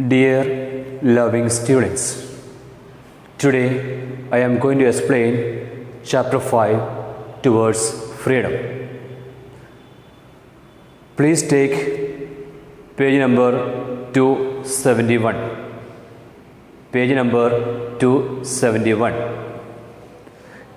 Dear loving students, today I am going to explain chapter 5 towards freedom. Please take page number 271. Page number 271.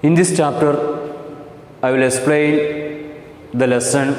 In this chapter, I will explain the lesson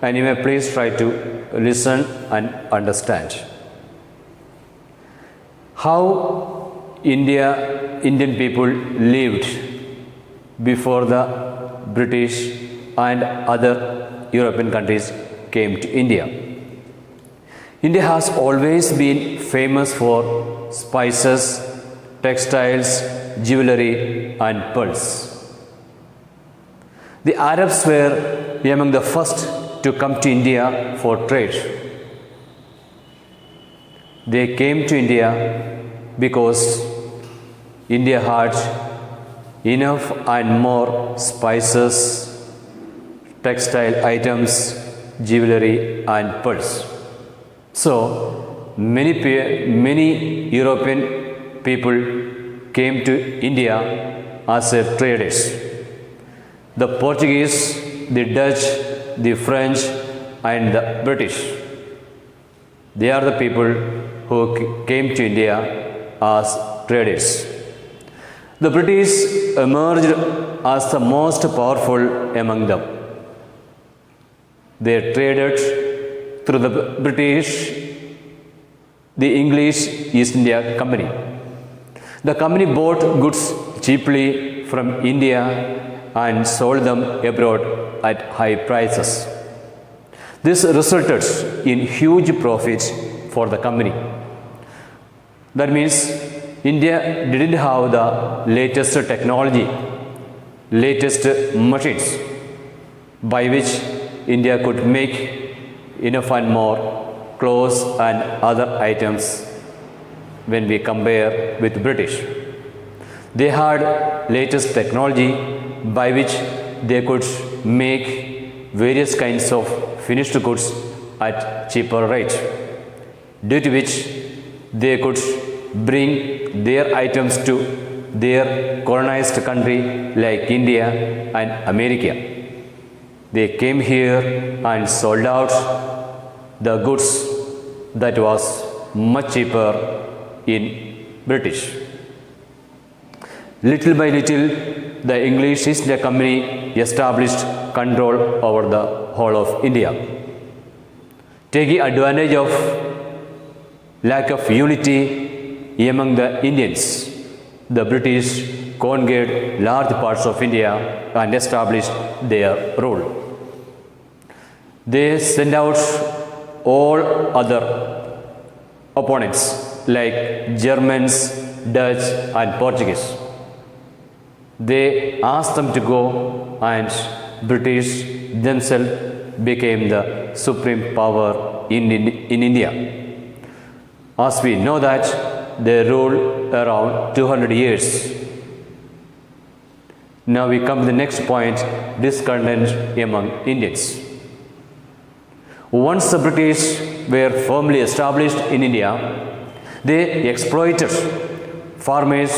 and you may please try to listen and understand. How Indian people lived before the British and other European countries came to India. India has always been famous for spices, textiles, jewelry and pearls. The Arabs were among the first to come to India for trade. They came to India because India had enough and more spices, textile items, jewelry and pearls. So many European people came to India as traders. The Portuguese, the Dutch, the French and the British. They are the people who came to India as traders. The British emerged as the most powerful among them. They traded through the British, the English East India Company. The company bought goods cheaply from India and sold them abroad at high prices. This resulted in huge profits for the company. That means India didn't have the latest technology, latest machines by which India could make enough and more clothes and other items when we compare with British. They had latest technology by which they could make various kinds of finished goods at cheaper rate, due to which they could bring their items to their colonized country like India and America. They came here and sold out the goods that was much cheaper in British. Little by little, the English East India Company established control over the whole of India. Taking advantage of lack of unity among the Indians, the British conquered large parts of India and established their rule. They sent out all other opponents like Germans, Dutch and Portuguese. They asked them to go and British themselves became the supreme power in India. As we know that they ruled around 200 years. Now we come to the next point, discontent among Indians. Once the British were firmly established in India, they exploited farmers,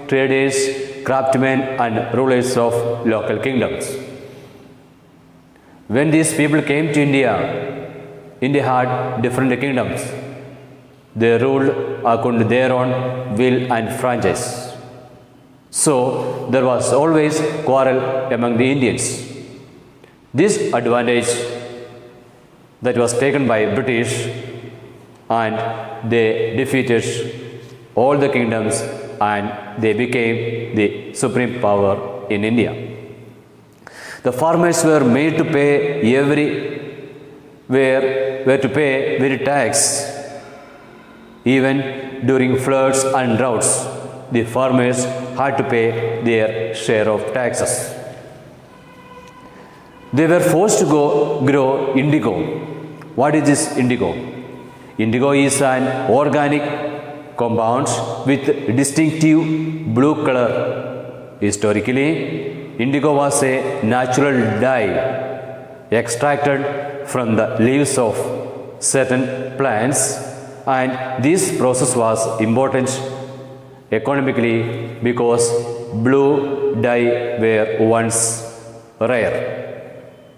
traders, craftsmen and rulers of local kingdoms. When these people came to India, India had different kingdoms. They ruled according to their own will and franchise. So there was always quarrel among the Indians. This advantage that was taken by British and they defeated all the kingdoms and they became the supreme power in India. The farmers were made to pay very tax. Even during floods and droughts, the farmers had to pay their share of taxes. They were forced to grow indigo. What is this indigo? Indigo is an organic compound with distinctive blue color. Historically, indigo was a natural dye extracted from the leaves of certain plants and this process was important economically because blue dye were once rare.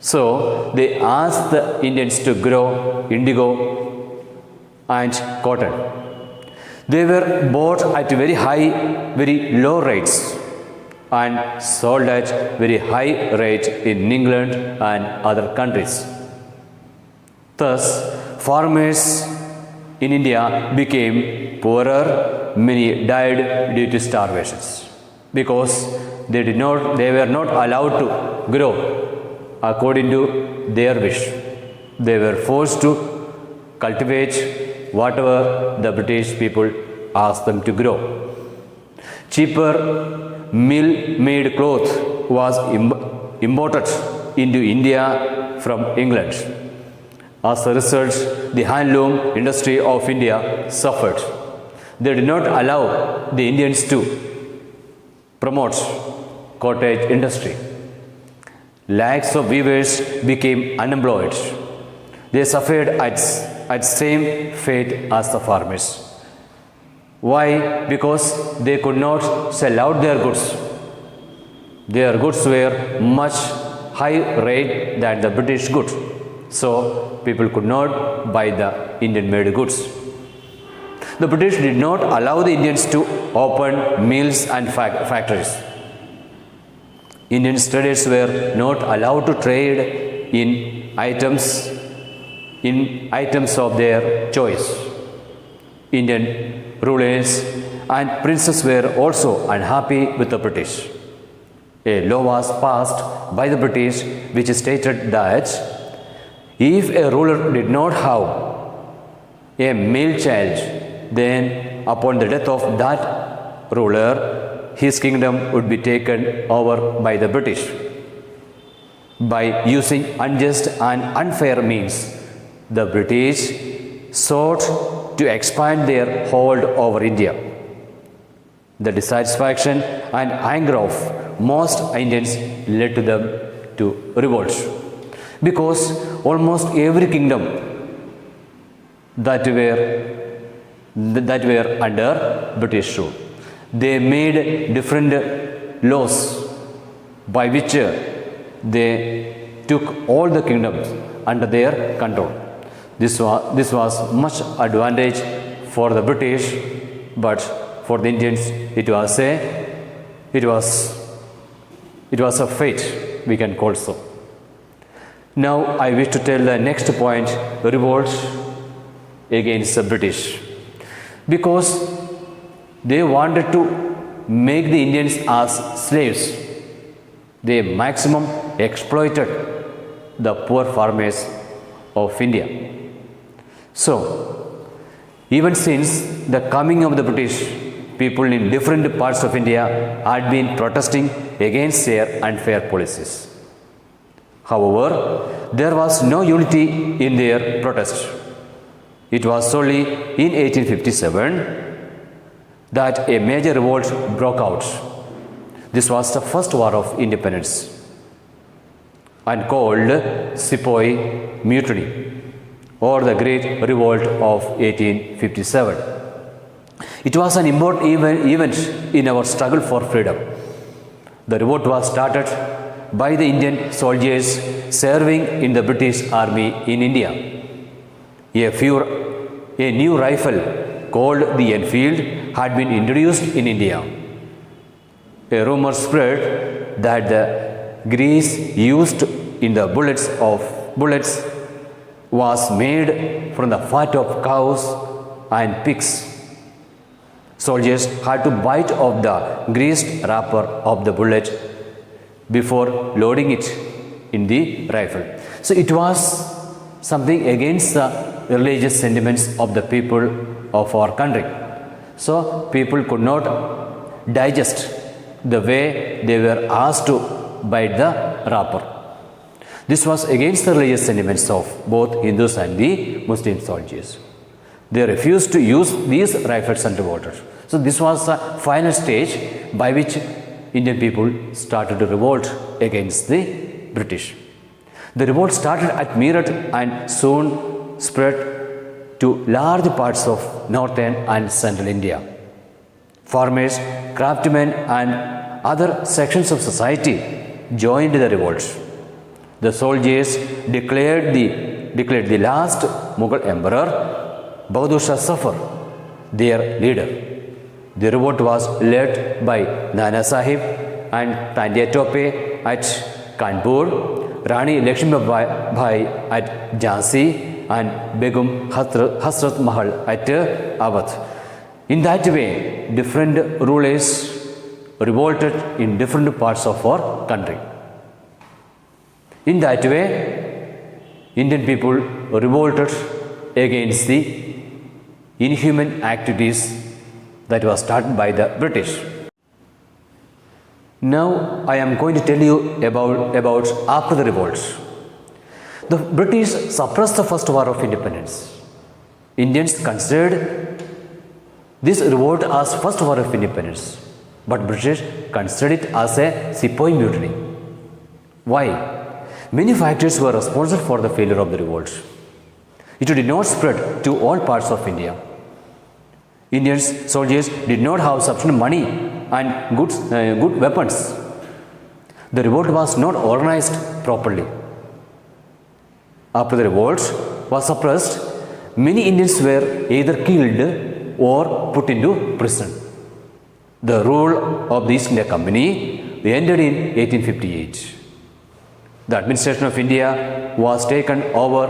So they asked the Indians to grow indigo and cotton. They were bought at very low rates and sold at very high rate in England and other countries. Thus, farmers in India became poorer. Many died due to starvations because they were not allowed to grow according to their wish. They were forced to cultivate whatever the British people asked them to grow. Cheaper mill-made cloth was imported into India from England. As a result, the handloom industry of India suffered. They did not allow the Indians to promote cottage industry. Lakhs of weavers became unemployed. They suffered at same fate as the farmers. Why? Because they could not sell out their goods. Their goods were much higher rate than the British goods. So people could not buy the Indian made goods. The British did not allow the Indians to open mills and factories. Indian traders were not allowed to trade in items of their choice. Indian rulers and princes were also unhappy with the British. A law was passed by the British which stated that if a ruler did not have a male child, then upon the death of that ruler, his kingdom would be taken over by the British. By using unjust and unfair means, the British sought to expand their hold over India. The dissatisfaction and anger of most Indians led to them to revolt, because almost every kingdom that were under British rule, they made different laws by which they took all the kingdoms under their control. This was much advantage for the British, but for the Indians it was a fate, we can call so. Now I wish to tell the next point, revolt against the British, because they wanted to make the Indians as slaves. They maximum exploited the poor farmers of India. So, even since the coming of the British, people in different parts of India had been protesting against their unfair policies. However, there was no unity in their protest. It was only in 1857 that a major revolt broke out. This was the first war of independence and called Sepoy Mutiny, or the Great Revolt of 1857. It was an important event in our struggle for freedom. The revolt was started by the Indian soldiers serving in the British Army in India. A new rifle called the Enfield had been introduced in India. A rumor spread that the grease used in the bullets was made from the fat of cows and pigs. Soldiers had to bite off the greased wrapper of the bullet before loading it in the rifle. So it was something against the religious sentiments of the people of our country. So people could not digest the way they were asked to bite the wrapper. This was against the religious sentiments of both Hindus and the Muslim soldiers. They refused to use these rifles and revolters. So this was the final stage by which Indian people started to revolt against the British. The revolt started at Meerut and soon spread to large parts of northern and central India. Farmers, craftsmen, and other sections of society joined the revolt. The soldiers declared the last Mughal emperor, Bahadur Shah Zafar, their leader. The revolt was led by Nana Sahib and Tandya Tope at Kanpur, Rani Lakshmi Bai at Jhansi, and Begum Hasrat Mahal at Awadh. In that way, different rulers revolted in different parts of our country. In that way, Indian people revolted against the inhuman activities that was started by the British. Now I am going to tell you about after the revolt. The British suppressed the first war of independence. Indians considered this revolt as first war of independence, but British considered it as a Sepoy mutiny. Why? Many factors were responsible for the failure of the revolt. It did not spread to all parts of India. Indian soldiers did not have sufficient money and good weapons. The revolt was not organized properly. After the revolt was suppressed, many Indians were either killed or put into prison. The rule of the East India Company ended in 1858. The administration of India was taken over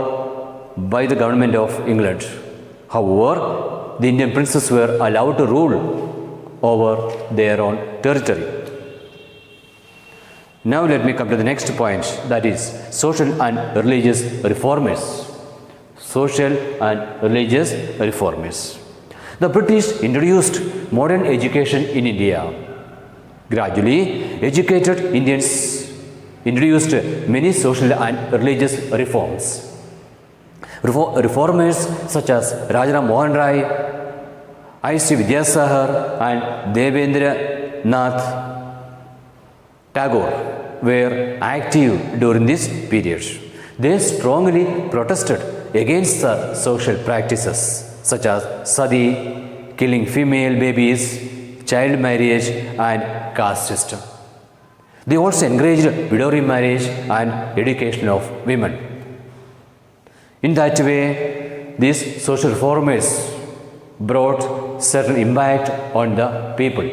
by the government of England. However, the Indian princes were allowed to rule over their own territory. Now let me come to the next point, that is social and religious reformers. Social and religious reformers. The British introduced modern education in India. Gradually, educated Indians introduced many social and religious reforms. Reformers such as Rajaram Mohan Rai, I.C. Vidyasagar, and Devendra Nath Tagore were active during this period. They strongly protested against the social practices such as sati, killing female babies, child marriage, and caste system. They also encouraged widow remarriage and education of women. In that way, these social reformers brought certain impact on the people.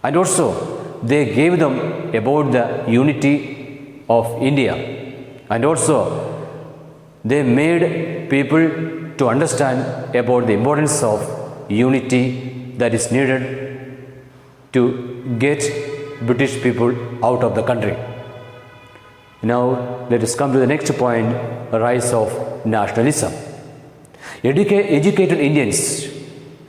And also, they gave them about the unity of India. And also, they made people to understand about the importance of unity that is needed to get British people out of the country. Now, let us come to the next point, rise of nationalism. Educated Indians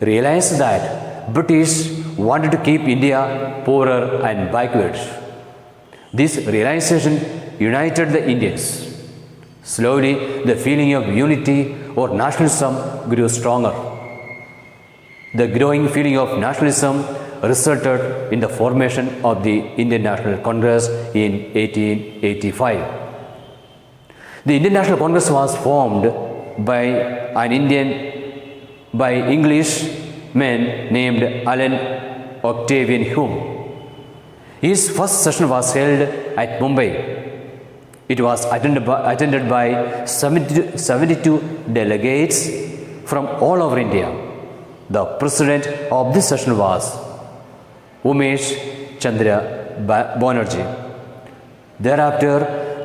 realized that British wanted to keep India poorer and backward. This realization united the Indians. Slowly, the feeling of unity or nationalism grew stronger. The growing feeling of nationalism resulted in the formation of the Indian National Congress in 1885. The Indian National Congress was formed by Englishman named Allan Octavian Hume. His first session was held at Mumbai. It was attended by 72 delegates from all over India. The president of this session was Umesh Chandra Banerjee. Thereafter,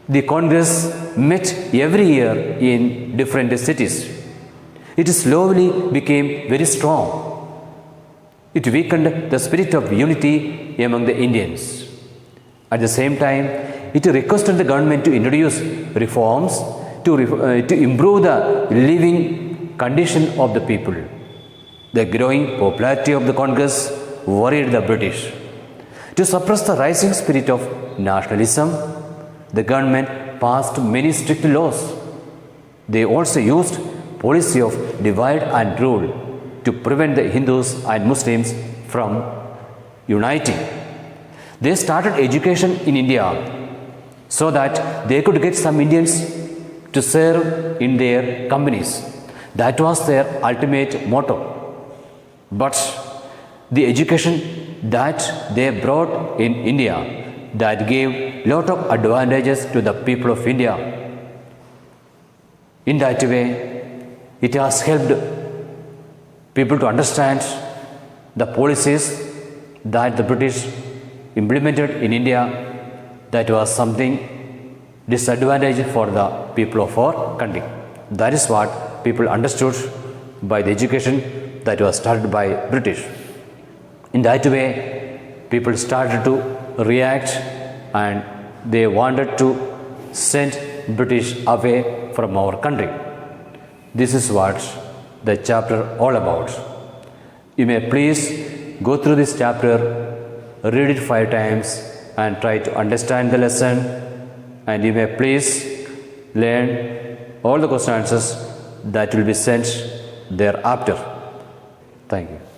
the Congress met every year in different cities. It slowly became very strong. It weakened the spirit of unity among the Indians. At the same time, it requested the government to introduce reforms to improve the living condition of the people. The growing popularity of the Congress worried the British. To suppress the rising spirit of nationalism, the government passed many strict laws. They also used policy of divide and rule to prevent the Hindus and Muslims from uniting. They started education in India so that they could get some Indians to serve in their companies. That was their ultimate motto. But the education that they brought in India, that gave lot of advantages to the people of India. In that way, it has helped people to understand the policies that the British implemented in India, that was something disadvantage for the people of our country. That is what people understood by the education that was started by British. In that way, people started to react and they wanted to send British away from our country. This is what the chapter all about. You may please go through this chapter, read it 5 times and try to understand the lesson, and you may please learn all the question answers that will be sent thereafter. Thank you.